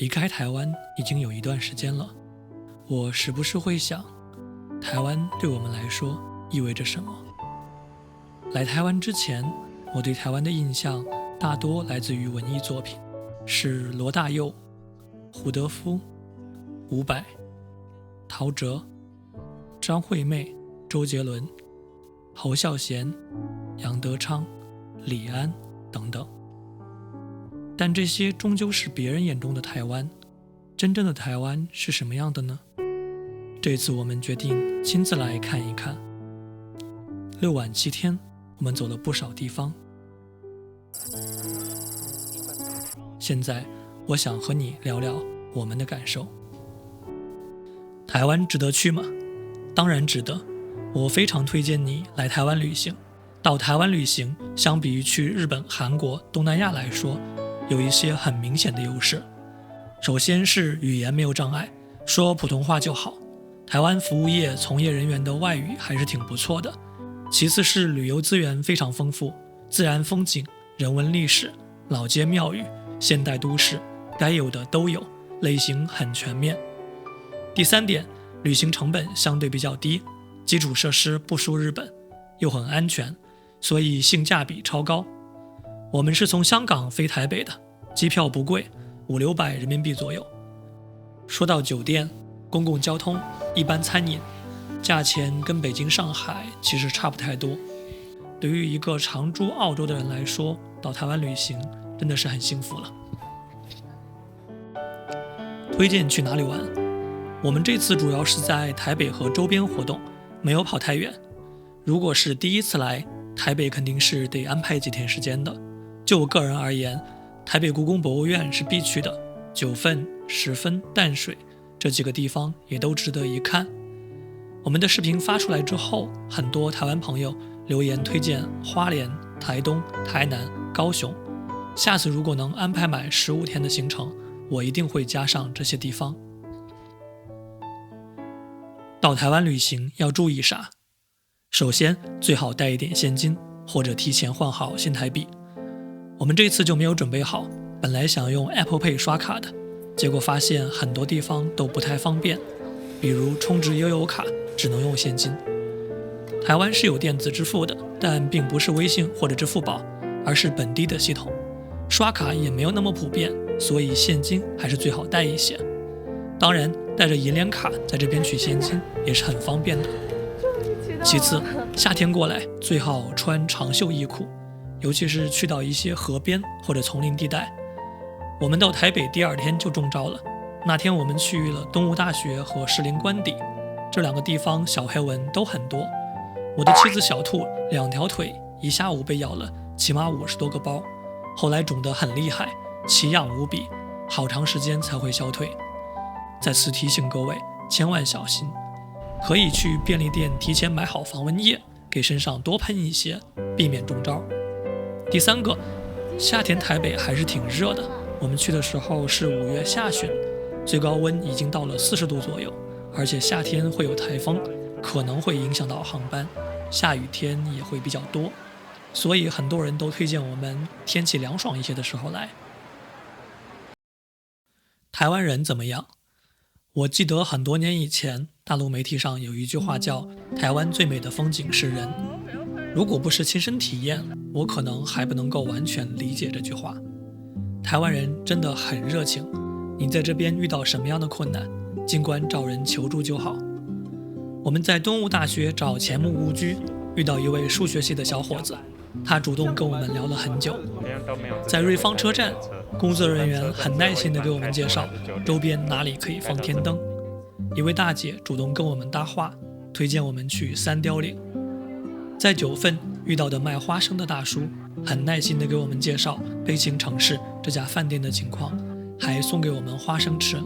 离开台湾已经有一段时间了，我时不时会想，台湾对我们来说意味着什么。来台湾之前，我对台湾的印象大多来自于文艺作品，是罗大佑、胡德夫、伍佰、陶喆、张惠妹、周杰伦、侯孝贤、杨德昌、李安等等。但这些终究是别人眼中的台湾，真正的台湾是什么样的呢？这次我们决定亲自来看一看。6晚7天，我们走了不少地方。现在我想和你聊聊我们的感受。台湾值得去吗？当然值得，我非常推荐你来台湾旅行。到台湾旅行，相比于去日本、韩国、东南亚来说，有一些很明显的优势。首先是语言没有障碍，说普通话就好。台湾服务业从业人员的外语还是挺不错的。其次是旅游资源非常丰富，自然风景、人文历史、老街庙宇、现代都市，该有的都有，类型很全面。第三点，旅行成本相对比较低，基础设施不输日本，又很安全，所以性价比超高。我们是从香港飞台北的，机票不贵，500-600人民币左右。说到酒店、公共交通、一般餐饮，价钱跟北京、上海其实差不太多。对于一个常住澳洲的人来说，到台湾旅行真的是很幸福了。推荐去哪里玩？我们这次主要是在台北和周边活动，没有跑太远。如果是第一次来，台北肯定是得安排几天时间的。就我个人而言，台北故宫博物院是必去的，九份、十分、淡水这几个地方也都值得一看。我们的视频发出来之后，很多台湾朋友留言推荐花莲、台东、台南、高雄。下次如果能安排满15天的行程，我一定会加上这些地方。到台湾旅行要注意啥？首先，最好带一点现金，或者提前换好新台币。我们这次就没有准备好，本来想用 Apple Pay 刷卡的，结果发现很多地方都不太方便，比如充值悠游卡只能用现金。台湾是有电子支付的，但并不是微信或者支付宝，而是本地的系统。刷卡也没有那么普遍，所以现金还是最好带一些。当然，带着银联卡在这边取现金也是很方便的。其次，夏天过来最好穿长袖衣裤，尤其是去到一些河边或者丛林地带。我们到台北第2天就中招了，那天我们去了东吴大学和士林官邸，这2个地方小黑蚊都很多。我的妻子小兔2条腿一下午被咬了，起码50多个包，后来肿得很厉害，奇痒无比，好长时间才会消退。再次提醒各位，千万小心，可以去便利店提前买好防蚊液，给身上多喷一些，避免中招。第3个，夏天台北还是挺热的，我们去的时候是5月下旬，最高温已经到了40度左右，而且夏天会有台风，可能会影响到航班，下雨天也会比较多，所以很多人都推荐我们天气凉爽一些的时候来。台湾人怎么样？我记得很多年以前，大陆媒体上有一句话叫“台湾最美的风景是人”。如果不是亲身体验，我可能还不能够完全理解这句话。台湾人真的很热情，你在这边遇到什么样的困难，尽管找人求助就好。我们在东吴大学找钱穆屋居，遇到一位数学系的小伙子，他主动跟我们聊了很久。在瑞芳车站，工作人员很耐心地给我们介绍周边哪里可以放天灯。一位大姐主动跟我们搭话，推荐我们去三貂岭。在九份遇到的卖花生的大叔，很耐心地给我们介绍悲情城市这家饭店的情况，还送给我们花生吃。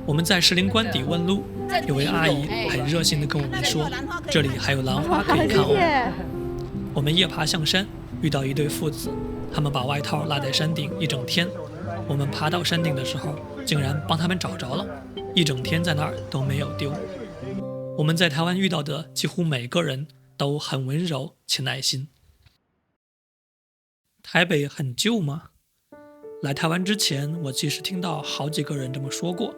我们在士林官邸问路，有位阿姨很热心地跟我们说，这里还有兰花可以看哦。我们夜爬象山，遇到一对父子，他们把外套落在山顶一整天。我们爬到山顶的时候，竟然帮他们找着了，一整天在那儿都没有丢。我们在台湾遇到的几乎每个人都很温柔且耐心。台北很旧吗？来台湾之前，我其实听到好几个人这么说过，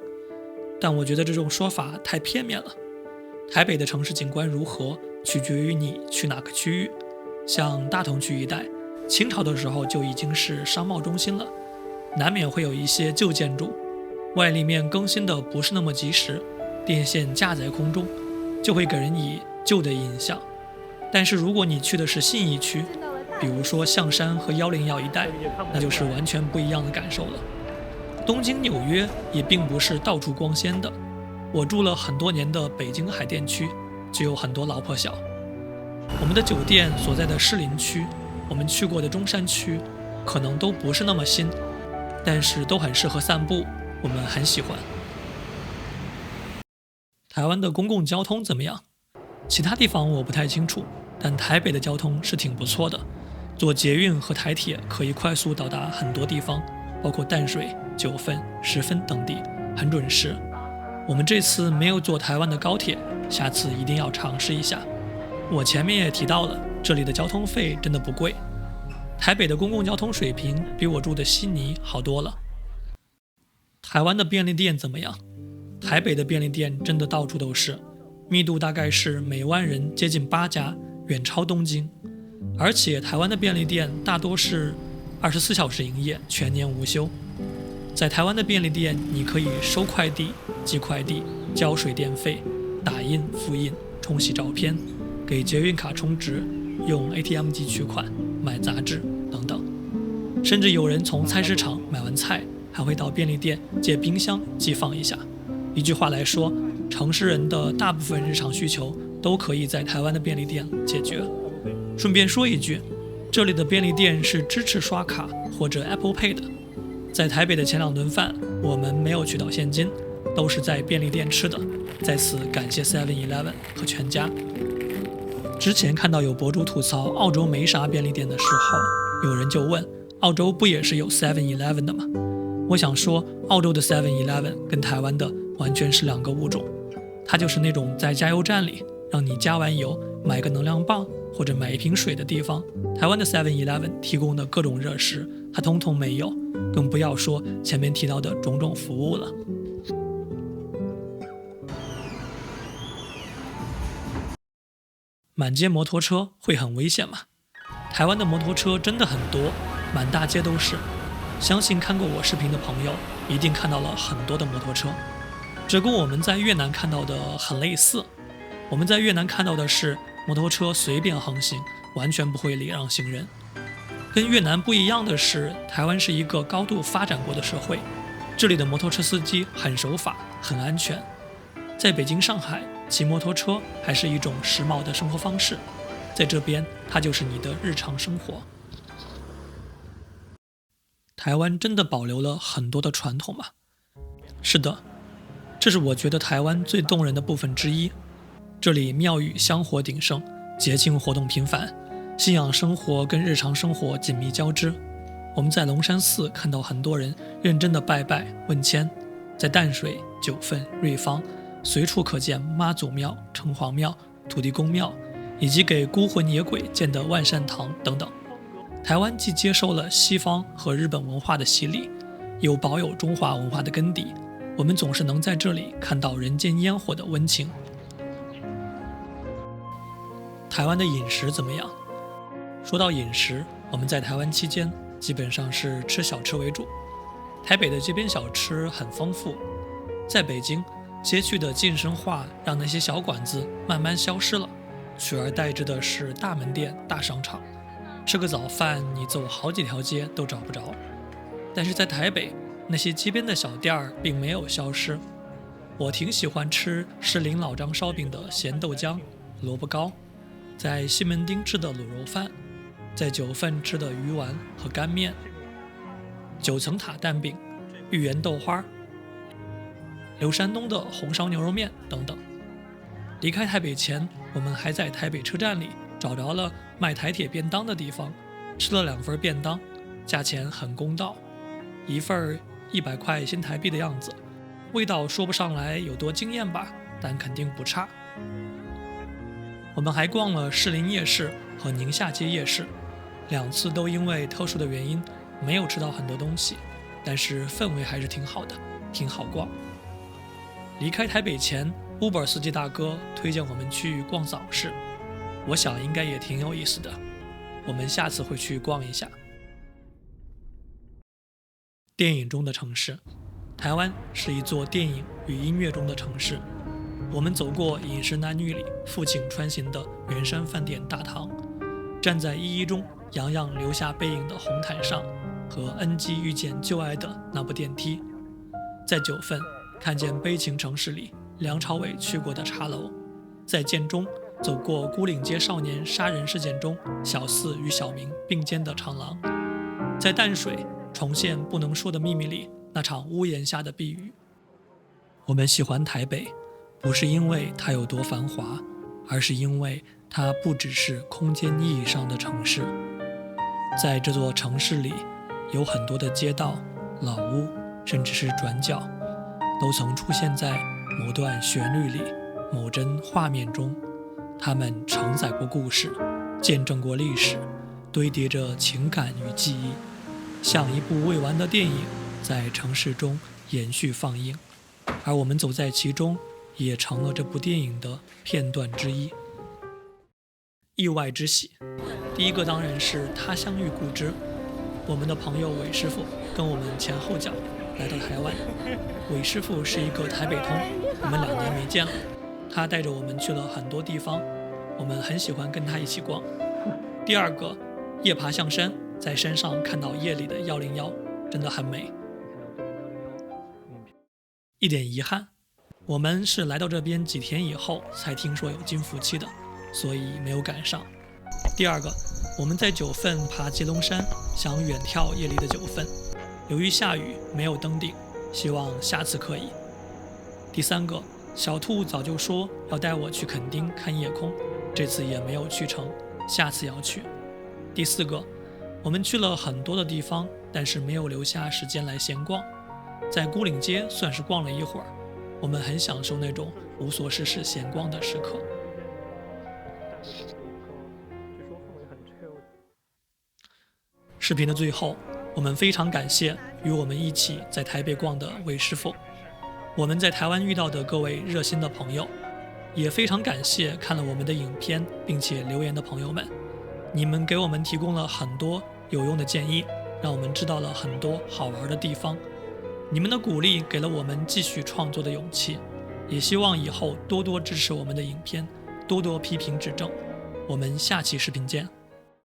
但我觉得这种说法太片面了。台北的城市景观如何，取决于你去哪个区域。像大同区一带，清朝的时候就已经是商贸中心了，难免会有一些旧建筑，外立面更新的不是那么及时，电线架在空中，就会给人以旧的印象。但是如果你去的是信义区，比如说象山和101一带，那就是完全不一样的感受了。东京、纽约也并不是到处光鲜的，我住了很多年的北京海淀区就有很多老破小。我们的酒店所在的士林区，我们去过的中山区，可能都不是那么新，但是都很适合散步，我们很喜欢。台湾的公共交通怎么样？其他地方我不太清楚，但台北的交通是挺不错的，坐捷运和台铁可以快速到达很多地方，包括淡水、九份、十分等地，很准时。我们这次没有坐台湾的高铁，下次一定要尝试一下。我前面也提到了，这里的交通费真的不贵，台北的公共交通水平比我住的悉尼好多了。台湾的便利店怎么样？台北的便利店真的到处都是，密度大概是每万人接近8家，远超东京。而且台湾的便利店大多是24小时营业，全年无休。在台湾的便利店，你可以收快递、寄快递、交水电费、打印、复印、冲洗照片、给捷运卡充值、用 ATM 机取款、买杂志等等。甚至有人从菜市场买完菜，还会到便利店借冰箱寄放一下。一句话来说，城市人的大部分日常需求都可以在台湾的便利店解决。顺便说一句，这里的便利店是支持刷卡或者 Apple Pay 的。在台北的前2顿饭，我们没有取到现金，都是在便利店吃的。在此感谢 7-Eleven 和全家。之前看到有博主吐槽澳洲没啥便利店的时候，有人就问，澳洲不也是有 7-Eleven 的吗？我想说，澳洲的 7-Eleven 跟台湾的完全是2个物种。它就是那种在加油站里让你加完油买个能量棒或者买一瓶水的地方。台湾的 7-Eleven 提供的各种热食它通通没有，更不要说前面提到的种种服务了。满街摩托车会很危险吗？台湾的摩托车真的很多，满大街都是。相信看过我视频的朋友一定看到了很多的摩托车，这跟我们在越南看到的很类似。我们在越南看到的是摩托车随便横行，完全不会礼让行人。跟越南不一样的是，台湾是一个高度发展过的社会，这里的摩托车司机很守法，很安全。在北京、上海，骑摩托车还是一种时髦的生活方式，在这边它就是你的日常生活。台湾真的保留了很多的传统吗？是的，这是我觉得台湾最动人的部分之一。这里庙宇香火鼎盛，节庆活动频繁，信仰生活跟日常生活紧密交织。我们在龙山寺看到很多人认真的拜拜问签，在淡水、九份、瑞芳随处可见妈祖庙、城隍庙、土地公庙，以及给孤魂野鬼建的万善堂等等。台湾既接受了西方和日本文化的洗礼，又保有中华文化的根底，我们总是能在这里看到人间烟火的温情。台湾的饮食怎么样？说到饮食，我们在台湾期间基本上是吃小吃为主。台北的街边小吃很丰富，在北京，街区的近身化让那些小馆子慢慢消失了，取而代之的是大门店、大商场。吃个早饭，你走好几条街都找不着。但是在台北，那些街边的小店儿并没有消失。我挺喜欢吃士林老张烧饼的咸豆浆、萝卜糕，在西门町吃的卤肉饭，在九份吃的鱼丸和干面，9层塔蛋饼、芋圆豆花，刘山东的红烧牛肉面等等。离开台北前，我们还在台北车站里找着了卖台铁便当的地方，吃了2份便当，价钱很公道，一份100块新台币的样子，味道说不上来有多惊艳吧，但肯定不差。我们还逛了士林夜市和宁夏街夜市，2次都因为特殊的原因没有吃到很多东西，但是氛围还是挺好的，挺好逛。离开台北前，Uber 司机大哥推荐我们去逛早市，我想应该也挺有意思的，我们下次会去逛一下。电影中的城市，台湾是一座电影与音乐中的城市。我们走过《饮食男女》里父亲穿行的圆山饭店大堂，站在一中杨洋留下背影的红毯上，和恩基遇见旧爱的那部电梯，在九份看见《悲情城市》里梁朝伟去过的茶楼，在建中走过孤岭街少年杀人事件中小四与小明并肩的长廊，在淡水重现不能说的秘密里那场屋檐下的避雨。我们喜欢台北，不是因为它有多繁华，而是因为它不只是空间意义上的城市。在这座城市里，有很多的街道、老屋，甚至是转角，都曾出现在某段旋律里、某帧画面中。它们承载过故事，见证过历史，堆叠着情感与记忆，像一部未完的电影在城市中延续放映，而我们走在其中，也成了这部电影的片段之一。意外之喜，第一个当然是他乡遇故知。我们的朋友韦师傅跟我们前后脚来到台湾。韦师傅是一个台北通，我们2年没见了，他带着我们去了很多地方，我们很喜欢跟他一起逛。第二个，夜爬象山，在山上看到夜里的101，真的很美。一点遗憾，我们是来到这边几天以后才听说有金福期的，所以没有赶上。第二个，我们在九份爬吉隆山，想远眺夜里的九份，由于下雨没有登顶，希望下次可以。第三个，小兔早就说要带我去垦丁看夜空，这次也没有去成，下次要去。第四个，我们去了很多的地方，但是没有留下时间来闲逛。在孤岭街算是逛了一会儿，我们很享受那种无所事事闲逛的时刻。视频的最后，我们非常感谢与我们一起在台北逛的韦师傅，我们在台湾遇到的各位热心的朋友，也非常感谢看了我们的影片并且留言的朋友们，你们给我们提供了很多有用的建议，让我们知道了很多好玩的地方。你们的鼓励给了我们继续创作的勇气，也希望以后多多支持我们的影片，多多批评指正。我们下期视频见。